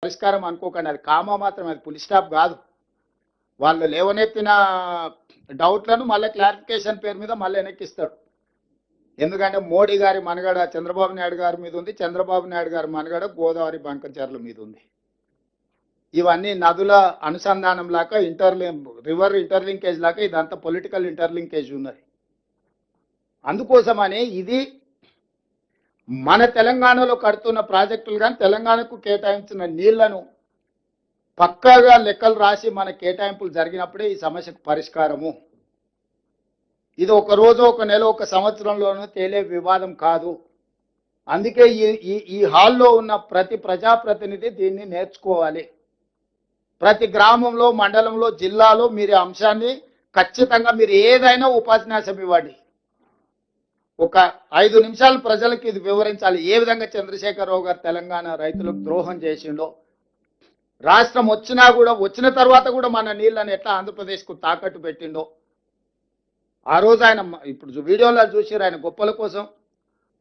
పరిష్కారం అనుకోకండి, అది కామా మాత్రం, అది ఫుల్ స్టాప్ కాదు. వాళ్ళు లేవనెత్తిన డౌట్లను మళ్ళీ క్లారిఫికేషన్ పేరు మీద మళ్ళీ వెనక్కిస్తాడు. ఎందుకంటే మోడీ గారి మనగడ చంద్రబాబు నాయుడు గారి మీద ఉంది, చంద్రబాబు నాయుడు గారి మనగడ గోదావరి బంకచర్ల మీద ఉంది. ఇవన్నీ నదుల అనుసంధానం లాగా రివర్ ఇంటర్లింకేజ్ లాగా ఇదంతా పొలిటికల్ ఇంటర్లింకేజ్ ఉన్నది. అందుకోసమని ఇది మన తెలంగాణలో కడుతున్న ప్రాజెక్టులు కానీ తెలంగాణకు కేటాయించిన నీళ్లను పక్కాగా లెక్కలు రాసి మన కేటాయింపులు జరిగినప్పుడే ఈ సమస్యకు పరిష్కారము. ఇది ఒక రోజు, ఒక నెల, ఒక సంవత్సరంలోనూ తేలే వివాదం కాదు. అందుకే ఈ హాల్లో ఉన్న ప్రతి ప్రజాప్రతినిధి దీన్ని నేర్చుకోవాలి. ప్రతి గ్రామంలో, మండలంలో, జిల్లాలో మీరు అంశాన్ని ఖచ్చితంగా మీరు ఏదైనా ఉపన్యాసం ఇవ్వండి. ఒక 5 నిమిషాలు ప్రజలకు ఇది వివరించాలి. ఏ విధంగా చంద్రశేఖరరావు గారు తెలంగాణ రైతులకు ద్రోహం చేసిండో, రాష్ట్రం వచ్చిన తర్వాత కూడా మన నీళ్ళని ఎట్లా ఆంధ్రప్రదేశ్కు తాకట్టు పెట్టిండో. ఆ రోజు ఆయన ఇప్పుడు వీడియోలో చూసారు, ఆయన గొప్పల కోసం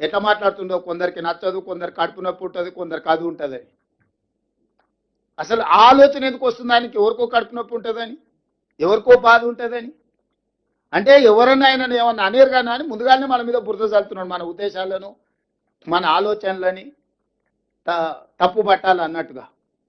ఎట్లా మాట్లాడుతుండో. కొందరికి నచ్చదు, కొందరు కడుపు నొప్పి ఉంటుంది, కొందరికి అది ఉంటుంది. అసలు ఆలోచన ఎందుకు వస్తుంది ఆయనకి? ఎవరికో కడుపు నొప్పి ఉంటుందని, ఎవరికో బాధ ఉంటుందని. అంటే ఎవరన్నా ఆయన ఏమన్నా అనేరు కానీ అని ముందుగానే మన మీద బురద చల్లుతున్నాడు. మన ఉద్దేశాలను, మన ఆలోచనలని తప్పు పట్టాలన్నట్టుగా.